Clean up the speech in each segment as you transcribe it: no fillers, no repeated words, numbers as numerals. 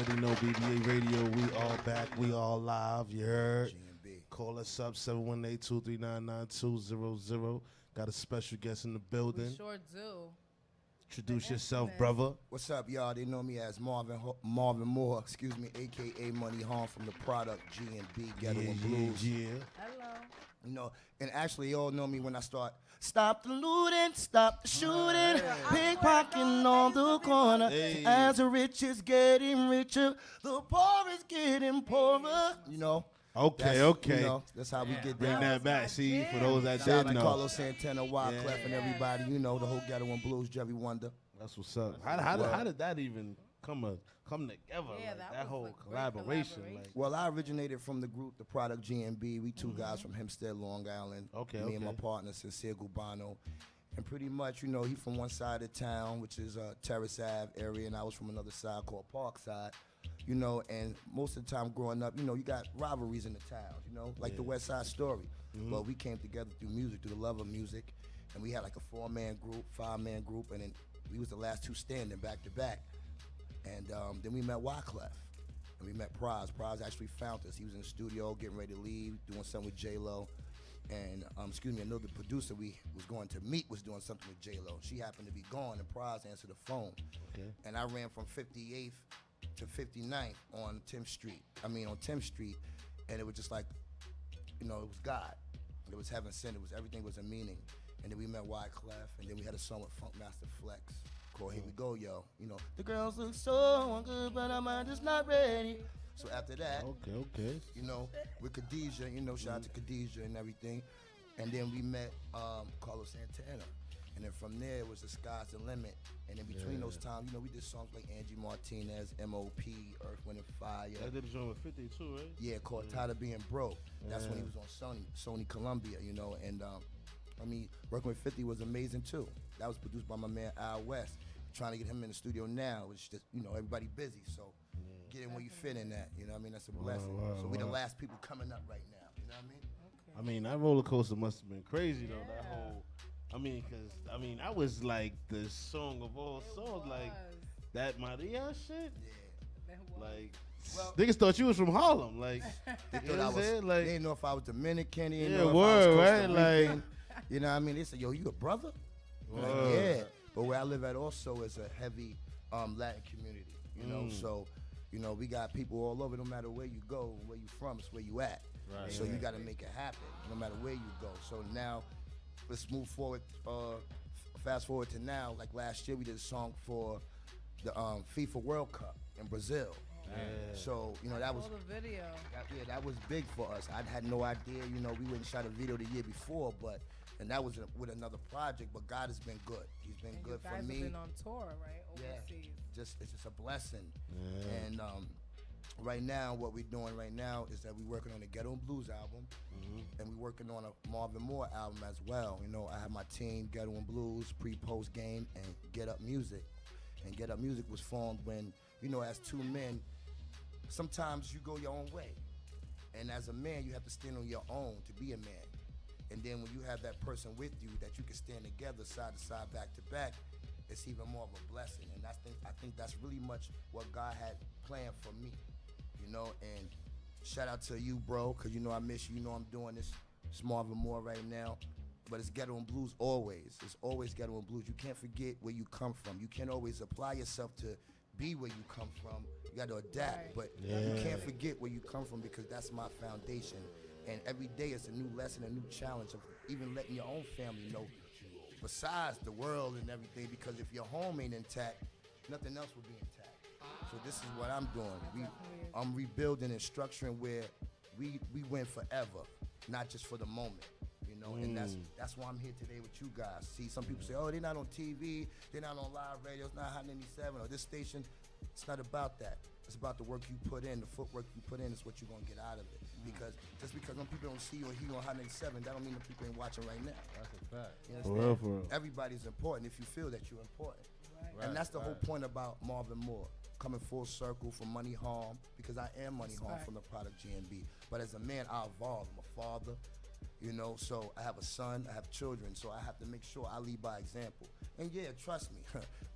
already know BBA Radio. We all back. We all live. You heard? G&B. Call us up 718-239-9200. Got a special guest in the building. We sure do. Introduce yourself, brother. What's up, y'all? They know me as Marvin Moore, a.k.a. Money Home from the product G&B, Ghetto and Blues. Yeah. Hello. You know, and actually, y'all know me when I start. Stop the looting, stop the shooting, pickpocketing on the corner. Hey. As the rich is getting richer, the poor is getting poorer. You know. Okay. You know, that's how we get Bring down. that back. See, for those that Shout out didn't to know. Carlos Santana, Wyclef, and everybody. You know, the whole Ghetto and Blues, Jerry Wonder. That's what's up. How did that even come together? Yeah, like, that that was whole a great collaboration. collaboration. Like, Well, I originated from the group, the product G&B. We two guys from Hempstead, Long Island. Okay, Me and my okay. partner, Sincere Gubano. And pretty much, you know, he from one side of town, which is Terrace Ave area, and I was from another side called Parkside. You know, and most of the time growing up, you know, you got rivalries in the towns, you know, like the West Side Story. But we came together through music, through the love of music, and we had like a 4-man group, 5-man group, and then we was the last two standing back to back. And then we met Wyclef, and we met Praz. Praz actually found us. He was in the studio getting ready to leave, doing something with J-Lo. And, I know the producer we was going to meet was doing something with J-Lo. She happened to be gone, and Praz answered the phone. Okay. And I ran from 58th to 59th on 10th Street, and it was just like, you know, it was God. It was heaven sent. Everything was a meaning. And then we met Wyclef, and then we had a song with Funk Master Flex called Here We Go, Yo. You know, the girls look so good, but our mind is not ready. So after that, okay. you know, with Khadijah, you know, shout out to Khadijah and everything. And then we met Carlos Santana. And then from there, it was the sky's the limit. And in between those times, you know, we did songs like Angie Martinez, M.O.P., Earth, Wind & Fire. That did a joint with 50 too, right? Yeah, called Tired of Being Broke. That's when he was on Sony Columbia, you know. And, working with 50 was amazing, too. That was produced by my man, Al West. Trying to get him in the studio now. It's just, you know, everybody busy. So get in where you fit in that. You know what I mean? That's a blessing. So we the last people coming up right now. You know what I mean? I mean, that roller coaster must have been crazy, though. That whole... I was like the song of all songs, like that Maria shit. Yeah. Like, niggas thought you was from Harlem. Like, They you thought know I what I'm was, saying? they Like, didn't know if I was Dominican. They didn't Yeah, know if word, I was right? Costa Like- Rican. You know what I mean? They said, yo, you a brother? I'm like, Word. yeah. But where I live at also is a heavy Latin community, you know? So, you know, we got people all over. No matter where you go, where you from, it's where you at. Right, So you got to make it happen, no matter where you go. So now, let's move forward. Fast forward to now. Like last year, we did a song for the FIFA World Cup in Brazil. So you know that was the video. that was big for us. I had no idea. You know, we wouldn't shot a video the year before, and that was with another project. But God has been good. He's been good you guys for me. have been on tour, right? Overseas. It's just a blessing. And right now, what we're doing right now is that we're working on a Ghetto and Blues album, and we're working on a Marvin Moore album as well. You know, I have my team, Ghetto and Blues, pre-post game, and Get Up Music. And Get Up Music was formed when, you know, as two men, sometimes you go your own way. And as a man, you have to stand on your own to be a man. And then when you have that person with you that you can stand together side to side, back to back, it's even more of a blessing. And I think that's really much what God had planned for me, you know. And shout out to you, bro, because you know I miss you. You know I'm doing this Marvin Moore right now. But it's Ghetto and Blues always. It's always Ghetto and Blues. You can't forget where you come from. You can't always apply yourself to be where you come from. You got to adapt, but you can't forget where you come from because that's my foundation. And every day it's a new lesson, a new challenge of even letting your own family know besides the world and everything, because if your home ain't intact, nothing else will be intact. So this is what I'm doing. I'm rebuilding and structuring where we win forever, not just for the moment. You know, and that's why I'm here today with you guys. See, some people say, oh, they're not on TV, they're not on live radio, it's not Hot 97 or this station. It's not about that. It's about the work you put in, the footwork you put in is what you're gonna get out of it. Because just because some people don't see you or hear you on Hot 97, that don't mean the people ain't watching right now. That's a fact. You For understand? real. Everybody's important if you feel that you're important. Right. And that's the whole point about Marvin Moore, coming full circle from Money Harm, because I am Money Harm from the product G&B. But as a man, I evolved. I'm a father, you know, so I have a son, I have children, so I have to make sure I lead by example. And yeah, trust me,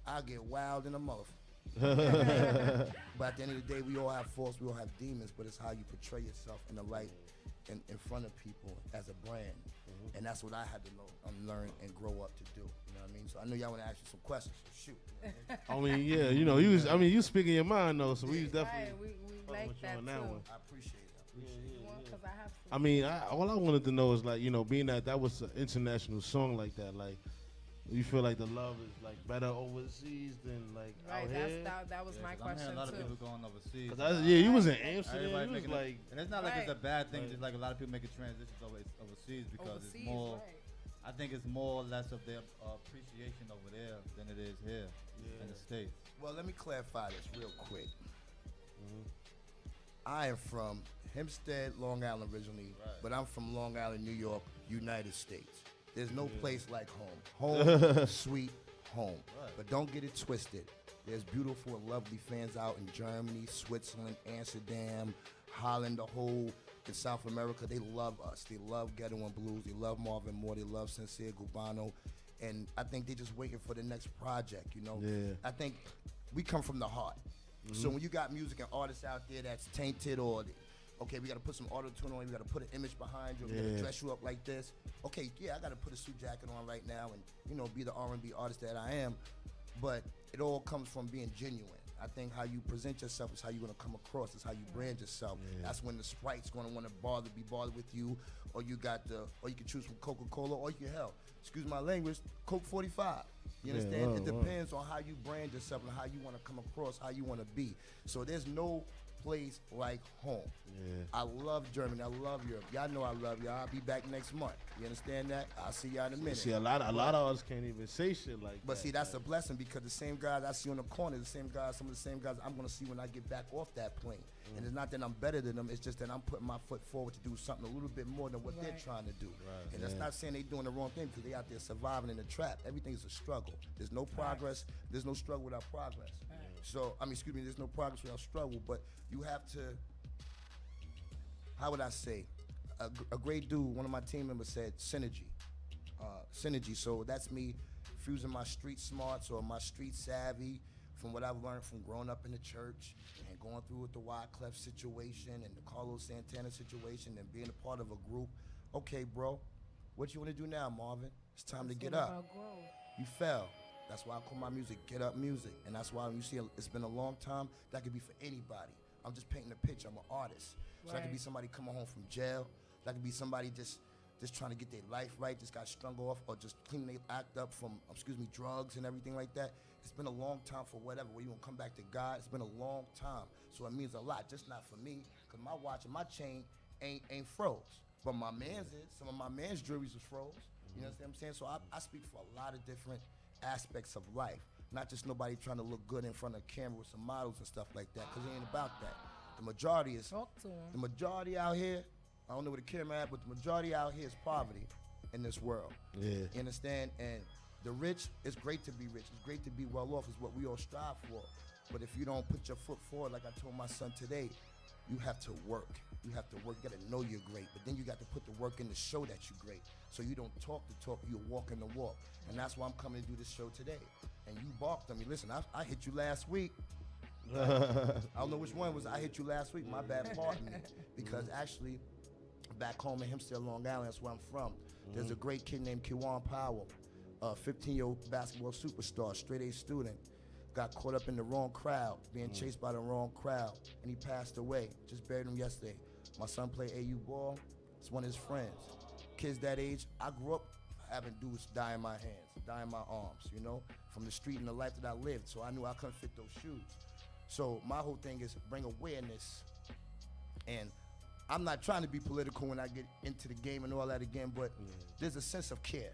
I get wild in a motherfucker. But at the end of the day, we all have faults, we all have demons, but it's how you portray yourself in the light in front of people as a brand. And that's what I had to learn and grow up to do. You know what I mean? So I know y'all want to ask you some questions. So shoot. I mean, yeah, you know, you speaking your mind though, so we was definitely. Right, we like that too. I appreciate it. Cause I have to. I mean, all I wanted to know is like, you know, being that was an international song like that, like, you feel like the love is like better overseas than like out here? That was my question too. A lot of people going overseas. You was in Amsterdam. You was like, and it's not like it's a bad thing. Just like a lot of people making transitions overseas because it's more. Right. I think it's more or less of their appreciation over there than it is here in the States. Well, let me clarify this real quick. I am from Hempstead, Long Island originally, but I'm from Long Island, New York, United States. There's no place like home. Home, sweet home. Right. But don't get it twisted. There's beautiful and lovely fans out in Germany, Switzerland, Amsterdam, Holland, the whole in South America. They love us. They love Ghetto and Blues. They love Marvin Moore. They love Sincere Gubano. And I think they're just waiting for the next project, you know? Yeah. I think we come from the heart. So when you got music and artists out there that's tainted or okay, we got to put some auto-tune on you, we got to put an image behind you, we got to dress you up like this. Okay, yeah, I got to put a suit jacket on right now and, you know, be the R&B artist that I am. But it all comes from being genuine. I think how you present yourself is how you're going to come across. It's how you brand yourself. That's when the Sprite's going to want to be bothered with you, or you can choose from Coca-Cola, or you can, hell, excuse my language, Coke 45. You understand? It depends on how you brand yourself and how you want to come across, how you want to be. So there's no place like home. I love Germany. I love Europe. Y'all know I love y'all. I'll be back next month. You understand that? I'll see y'all in a minute. See, a lot of artists can't even say shit like that. But see, that's a blessing because the same guys I see on the corner, some of the same guys I'm going to see when I get back off that plane. And it's not that I'm better than them. It's just that I'm putting my foot forward to do something a little bit more than what they're trying to do. And that's not saying they're doing the wrong thing because they out there surviving in the trap. Everything is a struggle. There's no progress. There's no struggle without progress. So, there's no progress without struggle, but you have to, how would I say, a great dude, one of my team members said synergy. Synergy, so that's me fusing my street smarts or my street savvy from what I've learned from growing up in the church and going through with the Wyclef situation and the Carlos Santana situation and being a part of a group. Okay, bro, what you want to do now, Marvin? It's time to get up. You fell. That's why I call my music Get Up Music. And that's why when you see it's been a long time, that could be for anybody. I'm just painting a picture. I'm an artist. So that could be somebody coming home from jail. That could be somebody just trying to get their life right, just got strung off, or just cleaning their act up from, drugs and everything like that. It's been a long time for whatever. Where you gonna come back to God? It's been a long time. So it means a lot, just not for me, because my watch and my chain ain't froze. But my man's is. Some of my man's jewelries is froze. You know what I'm saying? So I speak for a lot of different aspects of life, not just nobody trying to look good in front of camera with some models and stuff like that, because it ain't about that. The majority out here, I don't know where the camera at, but the majority out here is poverty in this world. You understand? And the rich, it's great to be rich, it's great to be well off, is what we all strive for. But if you don't put your foot forward, like I told my son today, you have to work. You have to work. You got to know you're great, but then you got to put the work in to show that you're great. So you don't talk the talk, you're walking the walk. And that's why I'm coming to do this show today. And you balked on me. Listen, I hit you last week. I don't know which one was. I hit you last week. My bad, pardon me. Because actually, back home in Hempstead, Long Island, that's where I'm from. There's a great kid named Kiwan Powell, a 15-year-old basketball superstar, straight A student. Got caught up in the wrong crowd, being chased by the wrong crowd, and he passed away. Just buried him yesterday. My son played AU ball. It's one of his friends. Kids that age, I grew up having dudes die in my hands, die in my arms, you know, from the street and the life that I lived. So I knew I couldn't fit those shoes. So my whole thing is bring awareness. And I'm not trying to be political when I get into the game and all that again, but there's a sense of care.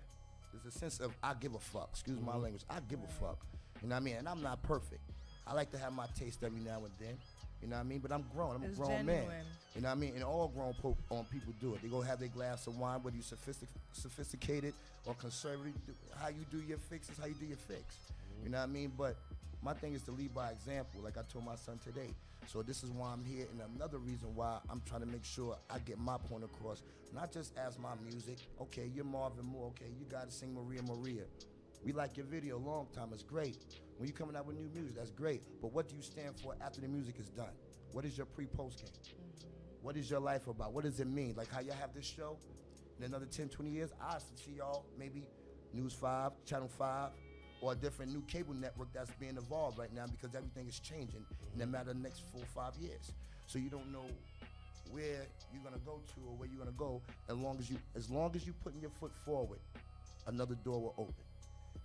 There's a sense of I give a fuck. Excuse my language. I give a fuck. You know what I mean? And I'm not perfect. I like to have my taste every now and then. You know what I mean? But I'm grown. I'm a grown man. You know what I mean? And all grown people do it. They go have their glass of wine, whether you're sophisticated or conservative. How you do your fix is how you do your fix. You know what I mean? But my thing is to lead by example, like I told my son today. So this is why I'm here, and another reason why I'm trying to make sure I get my point across, not just as my music. Okay, you're Marvin Moore. Okay, you got to sing Maria Maria. We like your video, long time, it's great. When you coming out with new music, that's great. But what do you stand for after the music is done? What is your pre-post game? What is your life about? What does it mean? Like how y'all have this show, in another 10, 20 years, I see y'all maybe News 5, Channel 5, or a different new cable network that's being evolved right now because everything is changing in a matter of the next 4 or 5 years. So you don't know where you're gonna go to or where you're gonna go as long as you putting your foot forward, another door will open.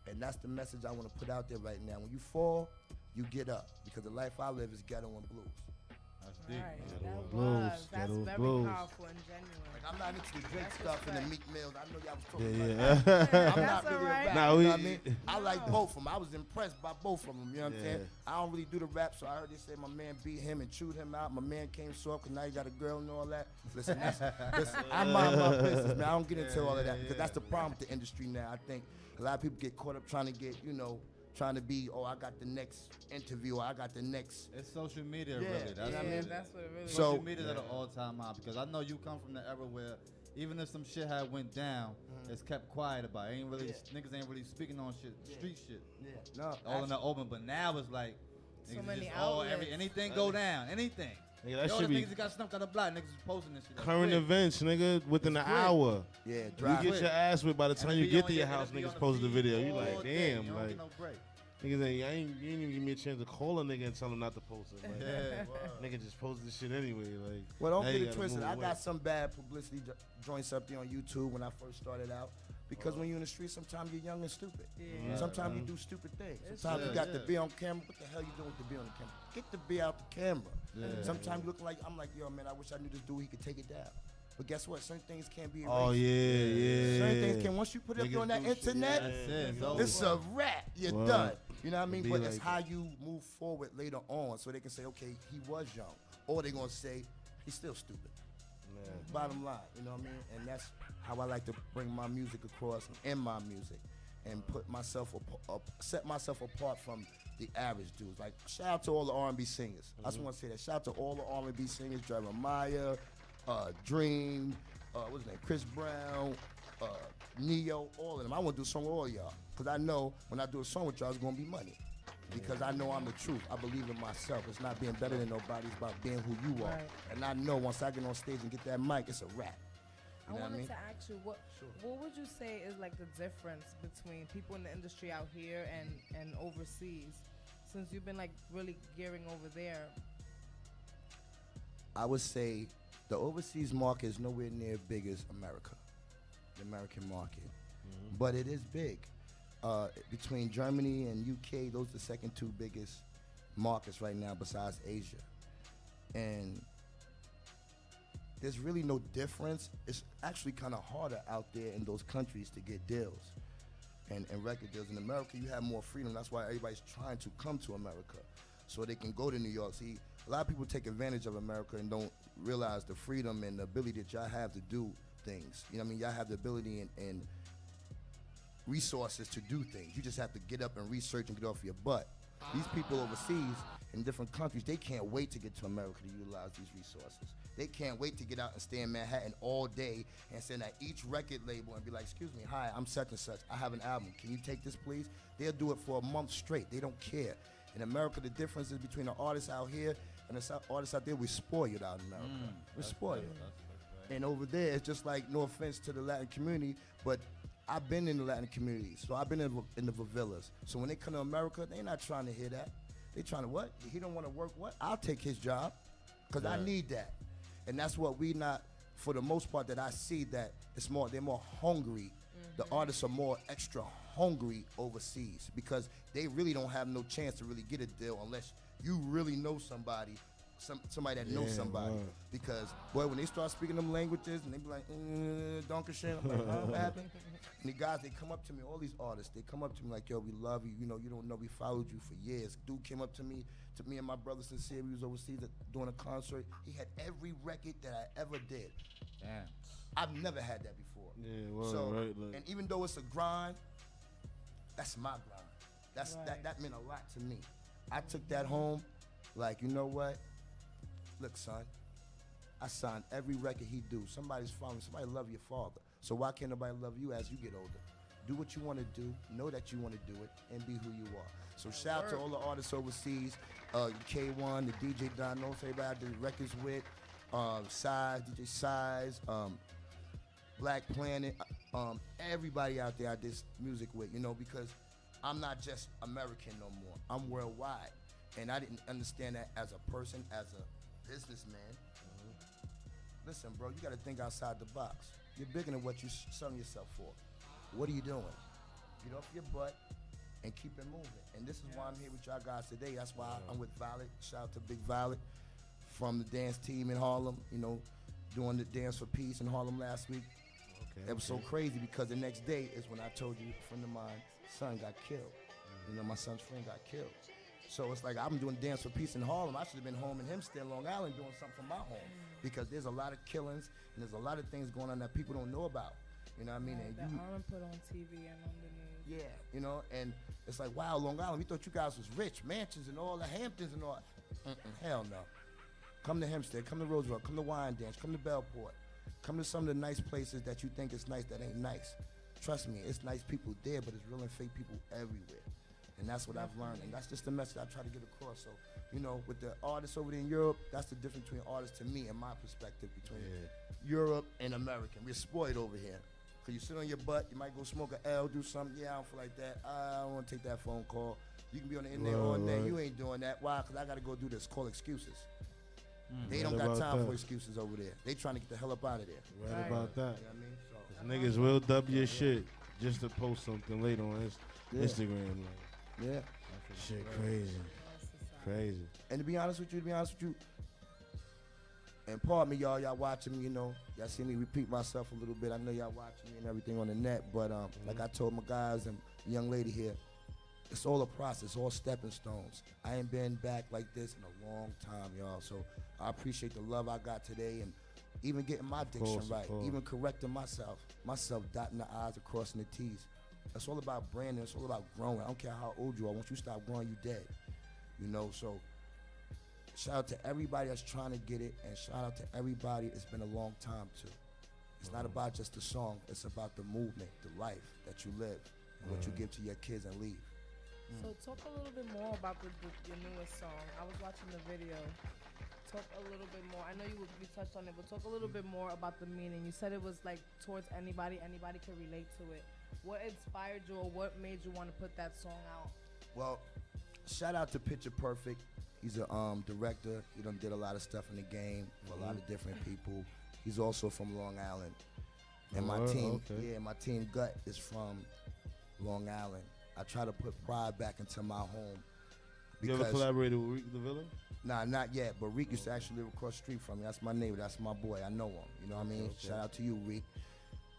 And that's the message I want to put out there right now. When you fall, you get up because the life I live is ghetto and blues. That's deep. Right. That's very powerful and genuine. Like, I'm not into the Drake stuff and the Meek Mills. I know y'all was talking Yeah, about that. I'm That's not really all right. a rapper, Nah, you we- know what I mean? I like both of them. I was impressed by both of them, you know what I'm saying? I don't really do the rap, so I heard they say my man beat him and chewed him out. My man came soft because now he got a girl and all that. Listen, I mind my business, man. I don't get into all of that because that's the problem with the industry now. I think a lot of people get caught up trying to get, trying to be, I got the next interview, or I got the next. It's social media, Yeah, really. That's you know what what I mean? That's what it really is. So- social media is at an all-time high because I know you come from the era where even if some shit had went down, it's kept quiet about it. Niggas ain't really speaking on shit, street shit. Yeah, no. All in the open, but now it's like So niggas many just outlets. anything go down, anything. Nigga, that Yo, should the be niggas that got snuffed out the block, niggas is posting this shit. That's current quick. events, nigga, within an quick. hour. Yeah, You drive. get your ass whipped by the time And you it be get on to your and it house, be on niggas the posted the feed video. You all like, day. damn, You don't like, get no break. niggas ain't, you ain't even give me a chance to call a nigga and tell him not to post it. Like, Yeah. nigga just posted this shit anyway. Like, Well, don't now get you it gotta twisted. move I away. got some bad publicity joints up there on YouTube when I first started out. Because when you're in the street, sometimes you're young and stupid. Yeah. Sometimes you do stupid things. It's Sometimes you true. got to be on camera. What the hell you doing with the be on the camera? Get the be out the camera. Yeah. Sometimes you looking like, I'm like, yo, man, I wish I knew this dude, he could take it down. But guess what? Certain things can't be erased. Oh yeah. Certain things can, once you put it up Niggas on that do shit, internet, That's it. It's this is over. a wrap. You're Wow. done. You know what I mean? Be But like it's that. how you move forward later on so they can say, okay, he was young. Or they're going to say, he's still stupid. Bottom line, you know what I mean? And that's how I like to bring my music across and end my music and put myself set myself apart from the average dudes. Like, shout out to all the R&B singers. I just want to say that. Shout out to all the R&B singers, Jeremiah, Dream, what's his name, Chris Brown, Neo, all of them. I want to do a song with all y'all because I know when I do a song with y'all, it's going to be money. Because I know I'm the truth. I believe in myself. It's not being better than nobody. It's about being who you are. Right. And I know once I get on stage and get that mic, it's a rap. I You know what I wanted mean? to ask you, what would you say is like the difference between people in the industry out here and overseas? Since you've been like really gearing over there. I would say the overseas market is nowhere near big as America, the American market. But it is big. Between Germany and UK, those are the second two biggest markets right now besides Asia. And there's really no difference. It's actually kind of harder out there in those countries to get deals and record deals. In America, you have more freedom. That's why everybody's trying to come to America so they can go to New York. See, a lot of people take advantage of America and don't realize the freedom and the ability that y'all have to do things. You know what I mean? Y'all have the ability and resources to do things. You just have to get up and research and get off your butt. These people overseas in different countries, they can't wait to get to America to utilize these resources. They can't wait to get out and stay in Manhattan all day and send at each record label and be like, excuse me, hi, I'm such and such. I have an album. Can you take this, please? They'll do it for a month straight. They don't care. In America, the difference is between the artists out here and the artists out there, we're spoiled out in America. We're spoiled. And over there, it's just like, no offense to the Latin community, but I've been in the Latin community, so I've been in the favelas. So when they come to America, they're not trying to hear that. They trying to what? He don't want to work what? I'll take his job, because I need that. And that's what we not, for the most part, that I see that it's more, they're more hungry. The artists are more extra hungry overseas because they really don't have no chance to really get a deal unless you really know somebody. Somebody that knows somebody. Right. Because, boy, when they start speaking them languages and they be like, Donkashin, I'm like, what happened? And the guys, they come up to me, all these artists, they come up to me like, yo, we love you. You know, you don't know, we followed you for years. Dude came up to me and my brother Sincere, we was overseas doing a concert. He had every record that I ever did. Damn. I've never had that before. Yeah, well, So, right. Like, and even though it's a grind, that's my grind. That's Right. that meant a lot to me. I took that home, like, you know what? Look, son, I signed every record he do. Somebody's following. Somebody love your father. So why can't nobody love you as you get older? Do what you want to do. Know that you want to do it, and be who you are. So shout out to all the artists overseas, K1, the DJ Donos, everybody I did records with, Size, DJ Size, Black Planet, everybody out there I did music with, you know, because I'm not just American no more. I'm worldwide. And I didn't understand that as a person, as a businessman. Listen, bro, you got to think outside the box. You're bigger than what you're selling yourself for. What are you doing? Get off your butt and keep it moving. And this is why I'm here with y'all guys today. That's why I'm with Violet. Shout out to Big Violet from the dance team in Harlem, you know, doing the Dance for Peace in Harlem last week. It was so crazy because the next day is when I told you a friend of mine's son got killed. You know, my son's friend got killed. So it's like I'm doing Dance for Peace in Harlem. I should have been home in Hempstead, Long Island, doing something from my home. Because there's a lot of killings and there's a lot of things going on that people don't know about. You know what I mean? Right, and that aren't put on TV and on the news. yeah, you know, and it's like, wow, Long Island, we thought you guys was rich, mansions and all the Hamptons and all. Hell no. Come to Hempstead, come to Roosevelt, come to Wyandanch, come to Bellport. Come to some of the nice places that you think is nice that ain't nice. Trust me, it's nice people there, but it's real and fake people everywhere. And that's what I've learned, and that's just the message I try to get across. So, you know, with the artists over there in Europe, that's the difference between artists to me and my perspective between Europe and American. We're spoiled over here. Cause you sit on your butt, you might go smoke a L, do something. Yeah, I don't feel like that. I don't want to take that phone call. You can be on the internet all day. You ain't doing that. Why? Cause I got to go do this. Call excuses. They don't got time for excuses over there. They trying to get the hell up out of there. Right about that. You know what I mean? Niggas will dub your shit just to post something later on Instagram. Like, Yeah. shit crazy. Crazy. And to be honest with you, and pardon me, y'all watching me, you know, y'all see me repeat myself a little bit. I know y'all watching me and everything on the net, but like I told my guys and the young lady here, it's all a process, all stepping stones. I ain't been back like this in a long time, y'all. So I appreciate the love I got today and even getting my diction right, even correcting myself dotting the I's and crossing the T's. It's all about branding, it's all about growing. I don't care how old you are, once you stop growing, you dead. You know, so shout out to everybody that's trying to get it, and shout out to everybody it's been a long time too. It's not about just the song, it's about the movement, the life that you live, and what you give to your kids and leave. So talk a little bit more about your newest song. I was watching the video. Talk a little bit more. I know you touched on it, but talk a little bit more about the meaning. You said it was like towards anybody could relate to it. What inspired you, or what made you want to put that song out? Well, shout out to Picture Perfect. He's a director. He done did a lot of stuff in the game for a lot of different people. He's also from Long Island. And my team Gut is from Long Island. I try to put pride back into my home. You ever collaborated with Reek the Villain? Nah, not yet, but Reek used to actually live across the street from me. That's my neighbor, that's my boy, I know him, you know what I mean? Shout out to you, Reek.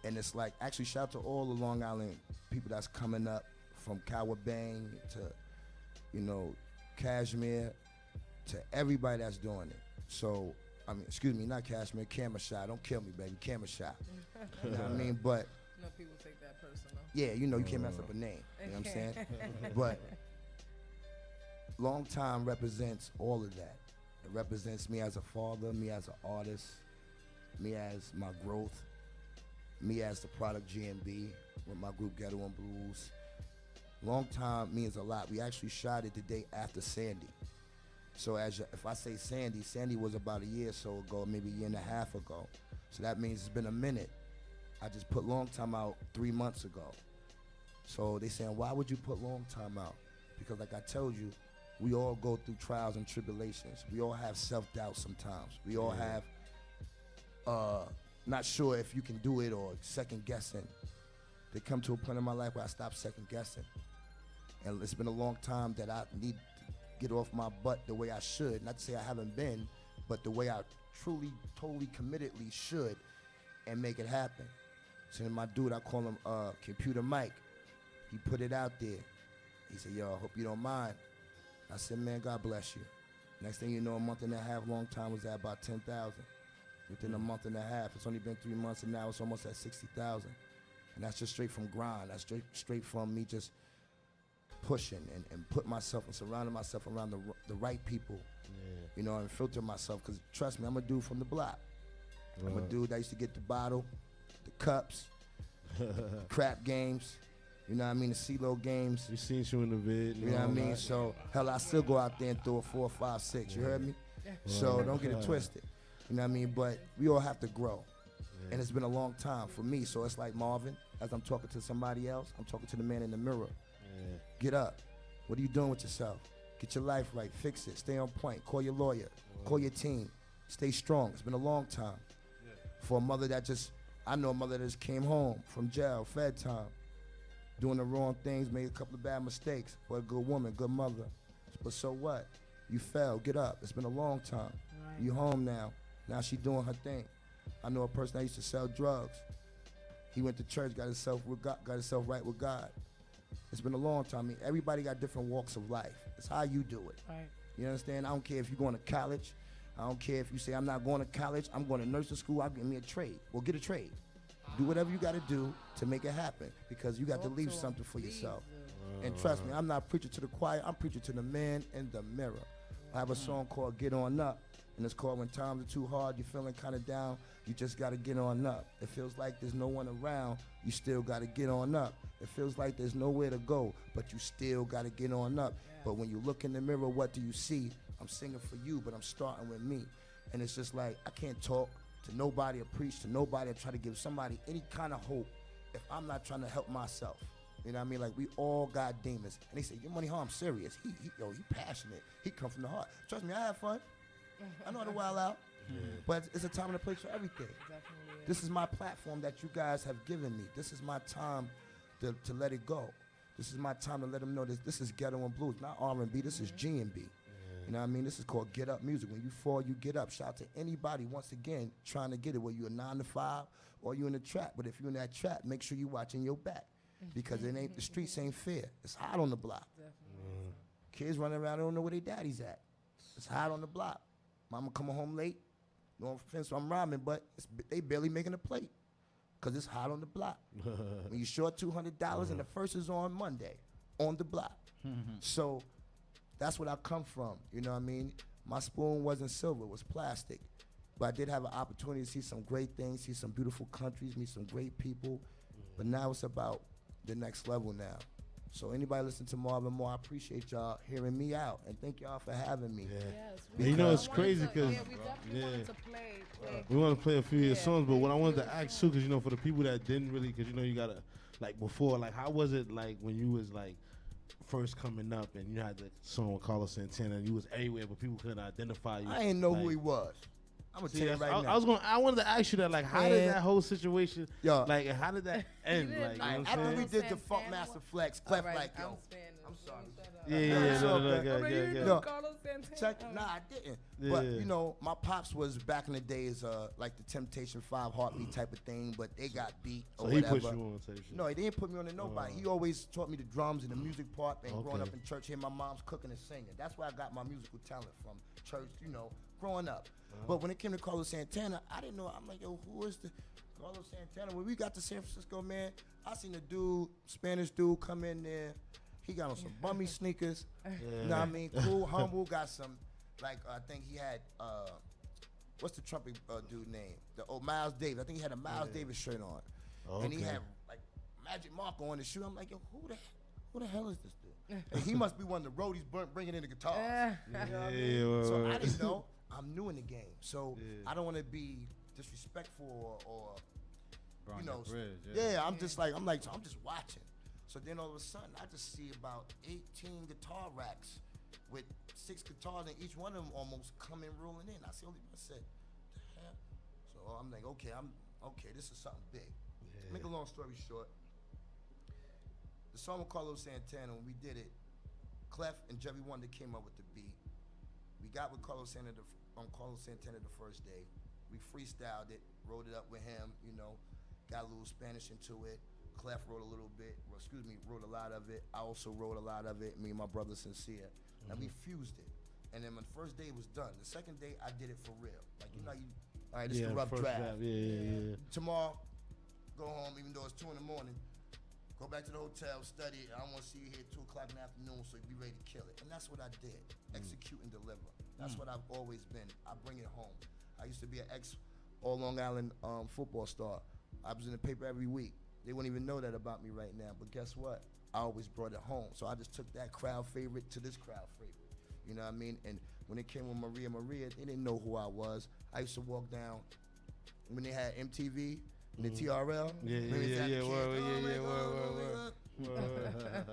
And it's like, actually shout out to all the Long Island people that's coming up, from Cowabang to, you know, Cashmere, to everybody that's doing it. So, I mean, excuse me, not Cashmere, Camera Shot, don't kill me, baby, Camera Shot. You know what I mean? But, No, people take that personal. yeah, you know, you can't mess up a name, you know what I'm saying? But Long Time represents all of that. It represents me as a father, me as an artist, me as my growth, me as the product GMB with my group Ghetto and Blues. Long Time means a lot. We actually shot it the day after Sandy. So if I say Sandy was about a year or so ago, maybe a year and a half ago. So that means it's been a minute. I just put Long Time out 3 months ago. So they saying, why would you put Long Time out? Because like I told you, we all go through trials and tribulations. We all have self-doubt sometimes. We all have not sure if you can do it or second guessing. They come to a point in my life where I stopped second guessing. And it's been a long time that I need to get off my butt the way I should. Not to say I haven't been, but the way I truly, totally, committedly should, and make it happen. So then my dude, I call him Computer Mike. He put it out there. He said, yo, I hope you don't mind. I said, man, God bless you. Next thing you know, a month and a half, Long Time was at about 10,000. Within a month and a half, it's only been 3 months, and now it's almost at 60,000. And that's just straight from grind. That's straight from me just pushing and put myself and surrounding myself around the right people, you know, and filter myself. Because trust me, I'm a dude from the block. I'm a dude that used to get the bottle, the cups, crap games, You know what I mean? The CeeLo games. We seen you in the vid. You know what I mean? So, hell, I still go out there and throw a 4, 5, 6. You heard me? So don't get it twisted. You know what I mean? But we all have to grow. And it's been a long time for me. So it's like Marvin, as I'm talking to somebody else, I'm talking to the man in the mirror. Get up. What are you doing with yourself? Get your life right. Fix it. Stay on point. Call your lawyer. Call your team. Stay strong. It's been a long time. For a mother that just, I know a mother that just came home from jail, fed time, doing the wrong things, made a couple of bad mistakes, but a good woman, good mother. But so what? You fell. Get up. It's been a long time. Right. You home now. Now she doing her thing. I know a person that used to sell drugs. He went to church, got himself right with God. It's been a long time. I mean, everybody got different walks of life. It's how you do it. Right. You understand? I don't care if you're going to college. I don't care if you say, I'm not going to college. I'm going to nursing school. I'll get me a trade. Well, get a trade. Do whatever you got to do to make it happen, because you got to leave something for yourself. And trust me, I'm not preaching to the choir. I'm preaching to the man in the mirror. I have a song called Get On Up, and it's called When Times Are Too Hard, You're Feeling Kind of Down, You Just Got to Get On Up. It feels like there's no one around, you still got to get on up. It feels like there's nowhere to go, but you still got to get on up. But when you look in the mirror, what do you see? I'm singing for you, but I'm starting with me. And it's just like, I can't talk to nobody or preach to nobody or try to give somebody any kind of hope if I'm not trying to help myself. You know what I mean? Like, we all got demons. And they say, your money harm serious. He passionate. He come from the heart. Trust me, I have fun. I know how to wild out. But it's a time and a place for everything. Definitely. This is my platform that you guys have given me. This is my time to let it go. This is my time to let them know this is ghetto and blues, not R&B. This is G&B. You know what I mean? This is called Get Up music. When you fall, you get up. Shout out to anybody, once again, trying to get it, whether you're a 9 to 5 or you're in the trap. But if you're in that trap, make sure you're watching your back, because it ain't, the streets ain't fair. It's hot on the block. Kids running around, they don't know where their daddy's at. It's hot on the block. Mama coming home late. No offense, I'm rhyming, but they barely making a plate, because it's hot on the block. When you short $200 and the first is on Monday, on the block. So that's what I come from, you know what I mean? My spoon wasn't silver, it was plastic. But I did have an opportunity to see some great things, see some beautiful countries, meet some great people. But now it's about the next level now. So anybody listen to Marvin Moore, I appreciate y'all hearing me out. And thank y'all for having me. Yes, you know, it's crazy because we wanted to play. We want to play a few of your songs, but what I wanted to ask too, because, you know, for the people that didn't really, because, you know, you got to, like, before, like, how was it, like, when you was, like, first coming up and you had the song with Carlos Santana and you was everywhere, but people couldn't identify you? I didn't know who he was. I'm gonna tell you right now. I wanted to ask you that, like, how did that whole situation, like, how did that end? Like, you know what I'm after saying? we did the Funk Master Flex, Clef, like, yo, I'm sorry. Check, nah, I didn't. But, you know, my pops was back in the days, like the Temptation 5 heartbeat type of thing, but they got beat or whatever. So he put you on type shit? No, he didn't put me on to nobody. He always taught me the drums and the music part, and growing up in church, hearing my mom's cooking and singing. That's where I got my musical talent from, church, you know, growing up. But when it came to Carlos Santana, I didn't know. I'm like, yo, who is the Carlos Santana? When we got to San Francisco, man, I seen a dude, Spanish dude, come in there. He got on some bummy sneakers. You know what I mean? Cool, humble, got some, like, I think he had, what's the trumpet dude name? Miles Davis. I think he had a Miles Davis shirt on. And he had, like, Magic Mark on his shoe. I'm like, yo, who the hell is this dude? And he must be one of the roadies bringing in the guitars. You know what I mean? So I didn't know. I'm new in the game, so I don't want to be disrespectful or you know. I'm just watching. So then all of a sudden, I just see about 18 guitar racks with 6 guitars, and each one of them almost coming rolling in. I said, the hell? So I'm like, okay, this is something big. Make a long story short, the song with Carlos Santana, when we did it, Clef and Jerry Wonder came up with the beat. We got with Carlos Santana the first day. We freestyled it, wrote it up with him, you know, got a little Spanish into it. Clef wrote a little bit, wrote a lot of it. I also wrote a lot of it, me and my brother Sincere. And we fused it. And then when the first day was done, the second day I did it for real. Like, you know, all right, this is the rough draft. Tomorrow, go home, even though it's 2 in the morning. Go back to the hotel, study it. I don't want to see you here 2 o'clock in the afternoon, so you be ready to kill it. And that's what I did, execute and deliver. That's what I've always been. I bring it home. I used to be an all Long Island football star. I was in the paper every week. They wouldn't even know that about me right now. But guess what? I always brought it home. So I just took that crowd favorite to this crowd favorite. You know what I mean? And when it came with Maria, they didn't know who I was. I used to walk down when they had MTV and the TRL.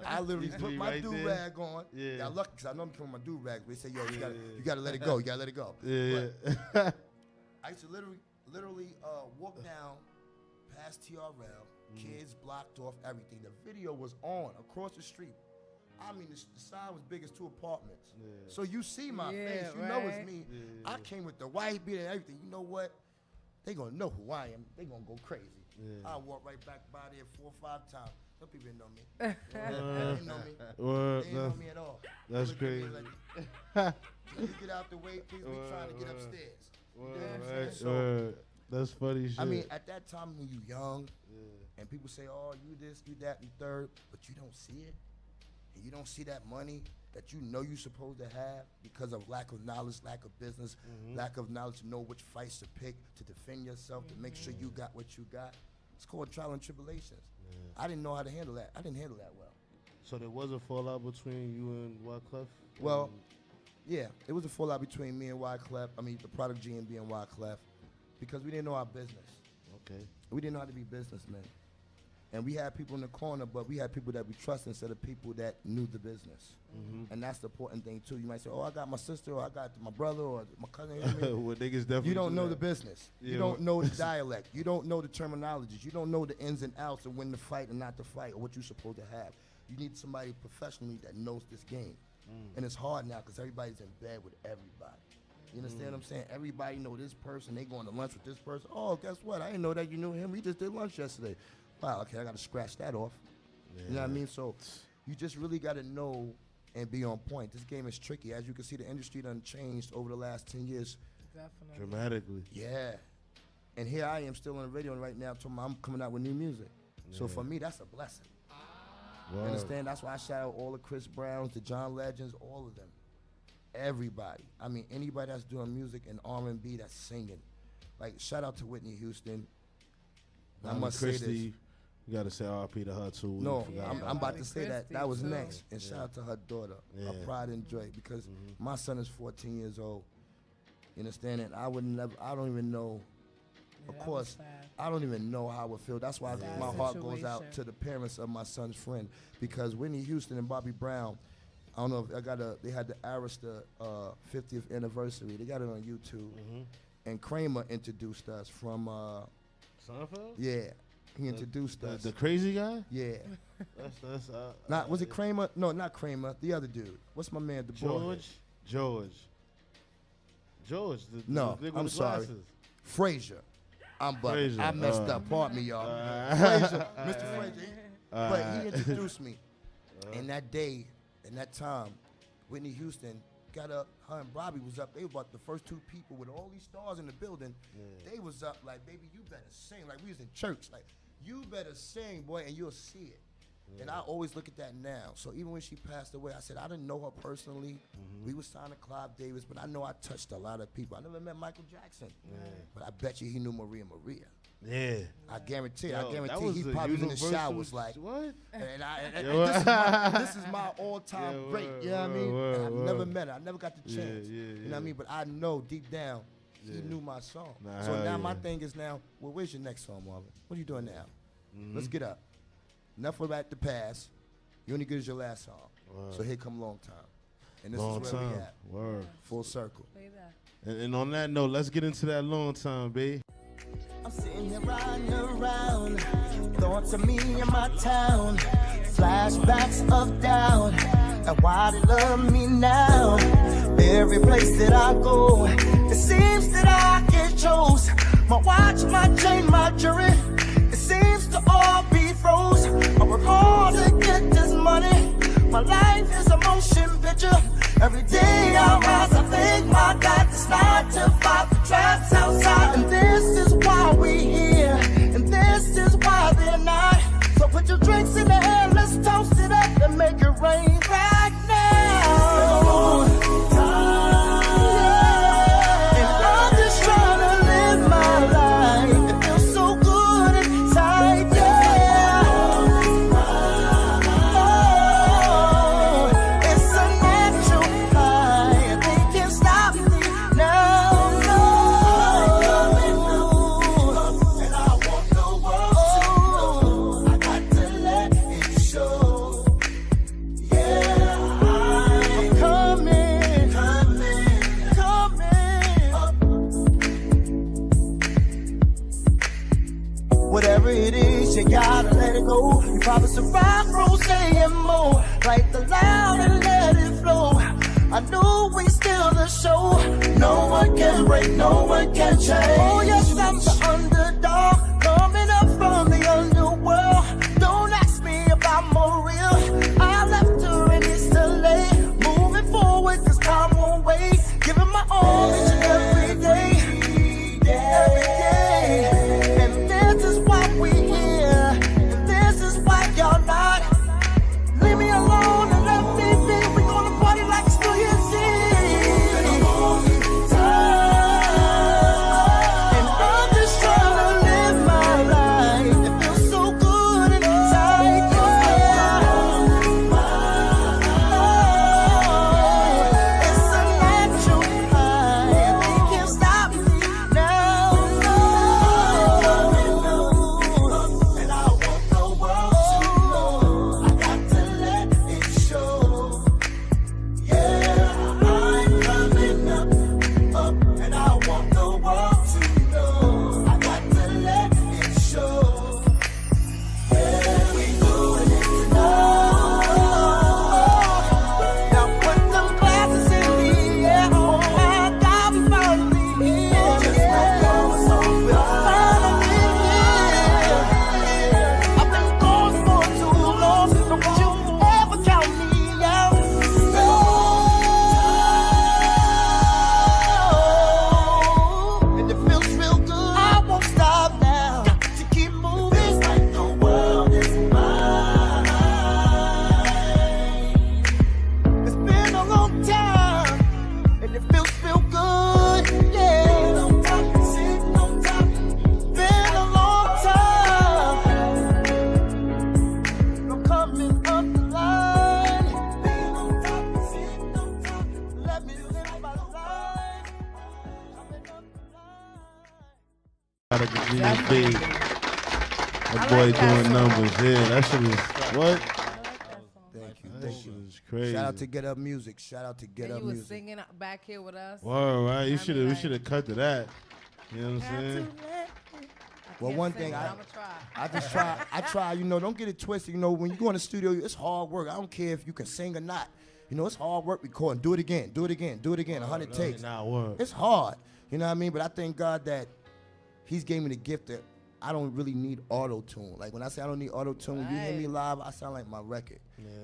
I literally put my right do-rag on. Yeah. Got lucky because I know I'm coming with my do-rag. They say, yo, you gotta let it go. You gotta let it go. Yeah. But I used to literally walk down past TRL, kids blocked off everything. The video was on across the street. I mean, the sign was big as 2 apartments. Yeah. So you see my face, you know it's me. Yeah. I came with the white beat and everything. You know what? They gonna know who I am. They gonna go crazy. Yeah. I walked right back by there 4 or 5 times. Some people didn't know me. They didn't know me. They didn't know me at all. That's crazy. Like, you get out the way, please. We trying to get upstairs. You know what I'm saying? So, that's funny shit. I mean, at that time when you young, and people say, oh, you this, you that, you third, but you don't see it. And you don't see that money that you know you're supposed to have because of lack of knowledge, lack of business, lack of knowledge to know which fights to pick, to defend yourself, to make sure you got what you got. It's called trial and tribulations. Yeah. I didn't know how to handle that. I didn't handle that well. So there was a fallout between you and Wyclef? Well, yeah, it was a fallout between me and Wyclef. I mean, the Prodigy and me and Wyclef, because we didn't know our business. Okay. We didn't know how to be businessmen. And we had people in the corner, but we had people that we trust instead of people that knew the business. And that's the important thing, too. You might say, oh, I got my sister, or I got my brother, or my cousin. Well, niggas definitely you don't know the business. Yeah, you don't know the dialect. You don't know the terminologies. You don't know the ins and outs of when to fight and not to fight, or what you're supposed to have. You need somebody professionally that knows this game. And it's hard now because everybody's in bed with everybody. You understand what I'm saying? Everybody know this person. They going to lunch with this person. Oh, guess what? I didn't know that you knew him. We just did lunch yesterday. Wow, okay, I got to scratch that off. Yeah. You know what I mean? So you just really got to know and be on point. This game is tricky. As you can see, the industry done changed over the last 10 years. Definitely. Dramatically. Yeah. And here I am still on the radio right now. I'm coming out with new music. Yeah. So for me, that's a blessing. Wow. You understand? That's why I shout out all the Chris Browns, the John Legends, all of them. Everybody. I mean, anybody that's doing music and R&B that's singing. Like, shout out to Whitney Houston. I must say this. You got to say RP to her, too. No, I'm about to say that. That was next. And shout out to her daughter, her pride and joy, because my son is 14 years old. You understand? And I don't even know. Of course, I don't even know how I would feel. That's why my heart goes out to the parents of my son's friend, because Whitney Houston and Bobby Brown, I don't know if they had the Arista 50th anniversary. They got it on YouTube. And Kramer introduced us from Seinfeld? Yeah. He introduced us. The crazy guy? Yeah. That's was it Kramer? No, not Kramer. The other dude. What's my man? The boy. George. No, I'm sorry. Frazier. I'm bugging. Frazier. I messed up. Pardon me, y'all. Frazier, Mr. Frazier. But he introduced me. And that day, and that time, Whitney Houston got up. Her and Bobby was up. They were about the first 2 people with all these stars in the building. Yeah. They was up like, baby, you better sing. Like, we was in church. Like, you better sing, boy, and you'll see it. Yeah. And I always look at that now. So even when she passed away, I said, I didn't know her personally. We was signed to Clive Davis, but I know I touched a lot of people. I never met Michael Jackson. But I bet you he knew Maria. Yeah. I guarantee he probably was in the showers like, what? This is my all-time great, you know what I mean? And I never met her. I never got the chance. You know what I mean? But I know deep down he knew my song. So now my thing is now, well, where's your next song, Marvin? What are you doing now? Let's get up. Enough about the past. You only good as your last song. So here come Long Time. And this is where we at. Word. Full circle. And on that note, let's get into that Long Time, babe. I'm sitting here riding around, thoughts of me in my town, flashbacks of doubt, and why they love me now. Every place that I go, it seems that I get chose. My watch, my chain, my jewelry, it seems to all be froze. I work hard to get this money, my life is a motion picture. Every day I rise, I thank my God, it's 9 to 5, the traps outside. And this is why we here, and this is why they're not. So put your drinks in the air, let's toast it up and make it rain right now. And I'm just trying to live my life. It feels so good inside, yeah. Whatever it is, you gotta let it go. You probably survive, rose and more. Like the loud and let it flow. I know we still the show. No one can break, no one can change. Oh yes, I'm the underdog, coming up from the underworld. Don't ask me about more real. I left her and it's too late. Moving forward, cause time won't wait. Giving my all each and every day. Every day. And this is why we here. And this is why y'all not. Leave me alone and let me be. We gonna party like it's New Year's Eve. And I'm just trying to live my life. It feels so good inside. It's a natural high. They can't stop me now. And I want the world to know. I got to let it show. Yeah, I'm coming up, and I want the world to know. I got to let it show. Yeah, we doing it tonight. Now put them glasses in the air. Oh my God, we finally here. Just let go, it's all we're finally here. I've been gone for too long, so don't you ever count me out. And it feels real good. I won't stop now. Got to keep moving. It's like the world is mine. It's been a long time, and it feels real good. Yeah. No time, sitting on top. Been a long time. I'm coming up the line. Being on top, sitting on top. Let me live my life. Coming up the line. Gotta get big. That I boy like that doing song. numbers. Yeah, that shit is what? Thank you, That thank shit you. is crazy. Shout out to Get Up Music. Shout out to Get And Up you was Music. singing back here with us. Word, right? You I should mean, have. We like- should have cut to that. You know what I'm Have to saying? let- Well, can't one sing, thing but I- I'ma try. I just try. I try. You know, don't get it twisted. You know, when you go in the studio, it's hard work. I don't care if you can sing or not. You know, it's hard work recording. Do it again. Do it again. Do it again. 100 takes. Nah, word. It's hard. You know what I mean? But I thank God that He's gave me the gift that I don't really need auto tune. Like when I say I don't need auto tune, when you hear me Right. live, I sound like my record.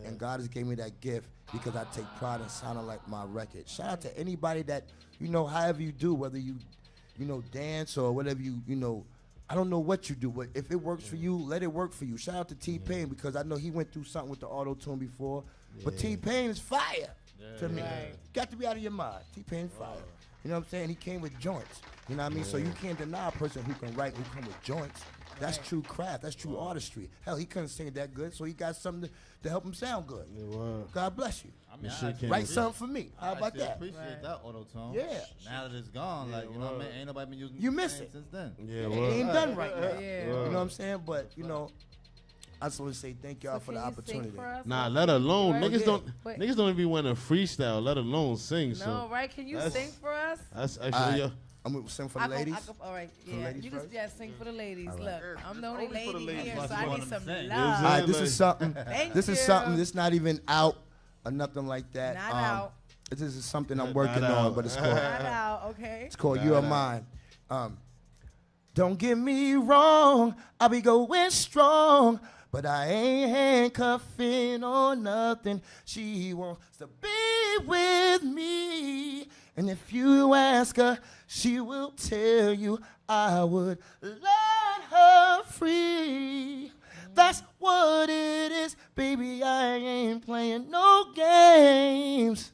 And God has gave me that gift because I take pride in sounding like my record. Shout out to anybody that, you know, however you do, whether you know, dance or whatever you know. I don't know what you do, but if it works for you, let it work for you. Shout out to T-Pain because I know he went through something with the auto tune before. But T-Pain is fire to me. Right. Got to be out of your mind. T-Pain fire. You know what I'm saying? He came with joints. You know what I mean? So you can't deny a person who can write, who come with joints. That's true craft. That's true artistry. Hell, he couldn't sing that good, so he got something to help him sound good. Word. God bless you. I mean, This shit I can't Write be- something for me. How I about actually that? appreciate Right. that auto tone. Yeah. Now that it's gone, like you know what I mean, ain't nobody been using You the miss same it. since then. Yeah, It word. ain't done right now. Yeah. You know what I'm saying? But, you know, I just want to say thank y'all So for can the you sing opportunity. for us? Nah, let alone Right. niggas Yeah. don't Wait. niggas don't even want to freestyle, let alone sing. No, So right? Can you that's- sing for us? that's All actually right. I'm going to sing for the ladies. all right, the yeah. ladies You just first? sing for the ladies. All right. Look, I'm the only Only for the lady ladies. here, Must so I want need them some to sing. love. You know what I'm All right, saying? this is something. Thank This is you. something that's not even out or nothing like that. Not out. This is something I'm Not working on, out. but it's called Not out, okay? It's called You Are Mine. Don't get me wrong, I be going strong, but I ain't handcuffing or nothing. She wants to be with me, and if you ask her, she will tell you I would let her free. That's what it is, baby. I ain't playing no games,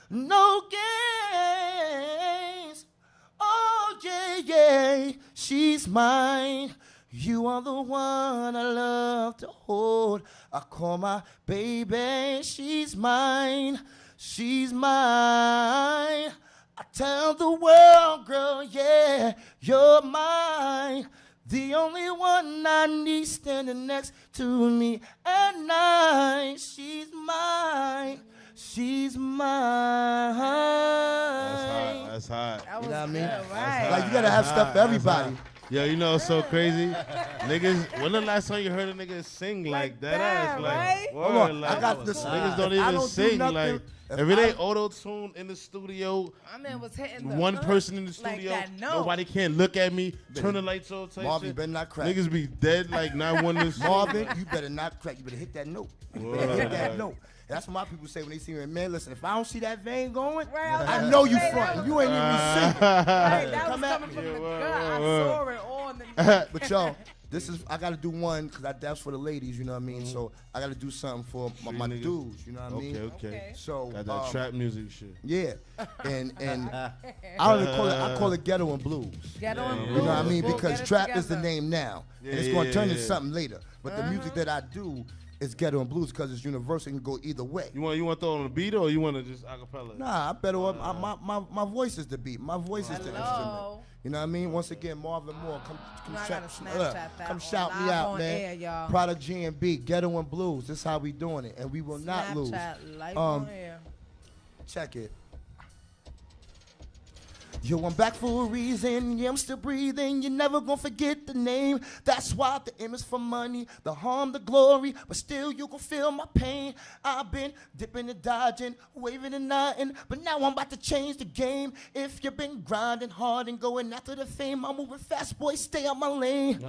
no games. Oh, yeah, yeah, she's mine. You are the one I love to hold. I call my baby, she's mine. She's mine. I tell the world, girl, yeah, you're mine. The only one I need standing next to me at night. She's mine. She's mine. That's hot. That was know what I mean? good, right? Like, you gotta have stuff for everybody. Yo, you know what's so crazy? Niggas, when the last time you heard a nigga sing like that? that, Ass, like, right? word, Hold on, like, I got this. niggas don't If I even don't do sing. nothing, Like, if if it I- ain't auto-tune in the studio, My man was hitting the one person in the like studio, that note. nobody can't look at me, turn the lights on, type Marvin, you shit. better not crack. Niggas be dead, like, not one this. Marvin, you better not crack. You better hit that note. You better hit that Word. note. That's what my people say when they see me. Man, listen, if I don't see that vein going, Right, I was I about know to you say that fronting. was- You ain't even singing. Right, that Come was at coming me. from the Yeah, gut. I word, saw it on the But y'all, this is I gotta do one because that's for the ladies. You know what I mean? So I gotta do something for my Street niggas. dudes. You know what I mean? Okay. So Got that trap music shit. yeah, and I don't even call it. I call it ghetto and blues. Get on You know what I mean? Blues, Because get it trap is the together. name now, and Yeah, it's gonna turn into yeah. something later. But the music that I do is ghetto and blues because it's universal. It can go either way. You want to throw on a beat or you want to just acapella? Nah, I better. My voice is the beat. My voice is the instrument. Hello. You know what I mean? Once again, Marvin Moore, come No, I shout, gotta Snapchat that come on shout me live out, on man. air, y'all. Product G&B, Ghetto and Blues. This is how we doing it, and we will not lose. Snapchat live on air. Check it. Yo, I'm back for a reason. Yeah, I'm still breathing. You're never gonna forget the name. That's why the aim is for money, the harm, the glory. But still, you gon' feel my pain. I've been dipping and dodging, waving and nothing. But now I'm about to change the game. If you've been grinding hard and going after the fame, I'm moving fast, boy. Stay out my lane.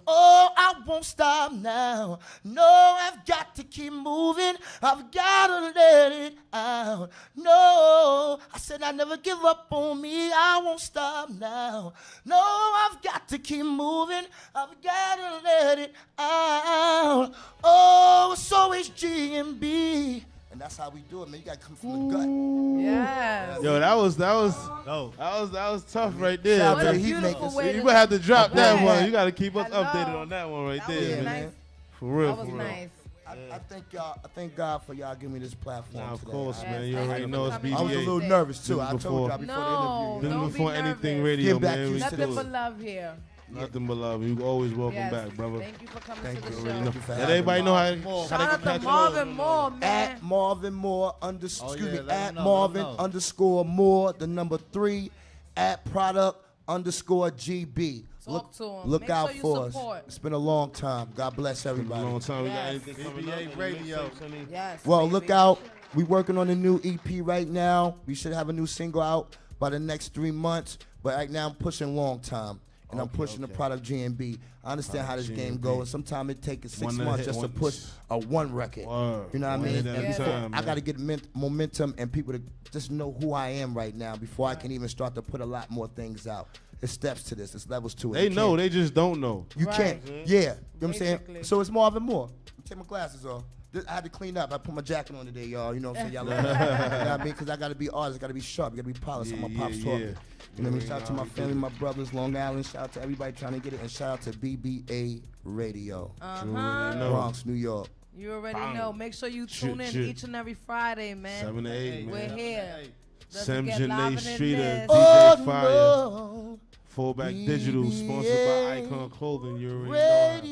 Oh, I won't stop now. No, I've got to keep moving. I've gotta let it out. No, I said I never give up on me. I won't stop now. No, I've got to keep moving. I've gotta let it out. Oh, it's always G&B. And that's how we do it, man. You gotta come from the gut. Yes. Yo, that was tough right there. Shout out What to a the Heat beautiful Makers. way You to might have to drop that Right. one. You got to keep us I know. updated on that one right That there, was man. nice. For real, That for was real. nice. I thank God for y'all giving me this platform Nah, of today. course, Yes, man. You thank already you know for it's coming I was a BBA. little nervous too. This I told before- y'all before No, the interview. This don't is before be anything nervous. radio, Get back man. used We to Nothing this. but love here. nothing but love. You always welcome Yes. back, brother. Thank you for coming Thank to you. the Already show. know you for Let having everybody me. know how Shout to out get to catch Marvin on. Moore, man. At Marvin Moore Oh, excuse yeah, me, let at them know, Marvin let them know. underscore Moore, the number 3, at product underscore GB. Talk to 'em. Look Make out sure you for support. us. It's been a long time. God bless A everybody. long time. We got Yes. anything coming BBA up? Any Radio. mixtapes, any- Yes. Well, baby. look out. We working on a new EP right now. We should have a new single out by the next 3 months. But right now I'm pushing long time. And I'm Okay, pushing the okay. product G&B. I understand how this Product game G&B. goes. And sometimes it takes 6 One months hit, just to one- push a one record. Word. You know what I One mean? hit at And a before- time, I man. got to get momentum and people to just know who I am right now before I can even start to put a lot more things out. There's steps to this. There's levels to it. They You know. can't- They just don't know. You Right. can't. Yeah. You know what I'm saying? Basically. So it's Marvin Moore. Take my glasses off. I had to clean up. I put my jacket on today, y'all. You know what I'm saying? Y'all love it. You know what I mean? Because I got to be honest. I got to be sharp. I got to be polished. Yeah, My pops yeah, taught yeah. me. You know what I mean? Shout out to my family, my brothers, Long Island. Shout out to everybody trying to get it. And shout out to BBA Radio, Uh-huh. know. Bronx, New York. You already Bang. know. Make sure you tune in Shit. each and every Friday, man. 7 to 8, We're man. here. Doesn't Sam get Janae live than Streeter. this. DJ Fire. no. Fullback Digital, sponsored by BBA Icon Clothing. You already know.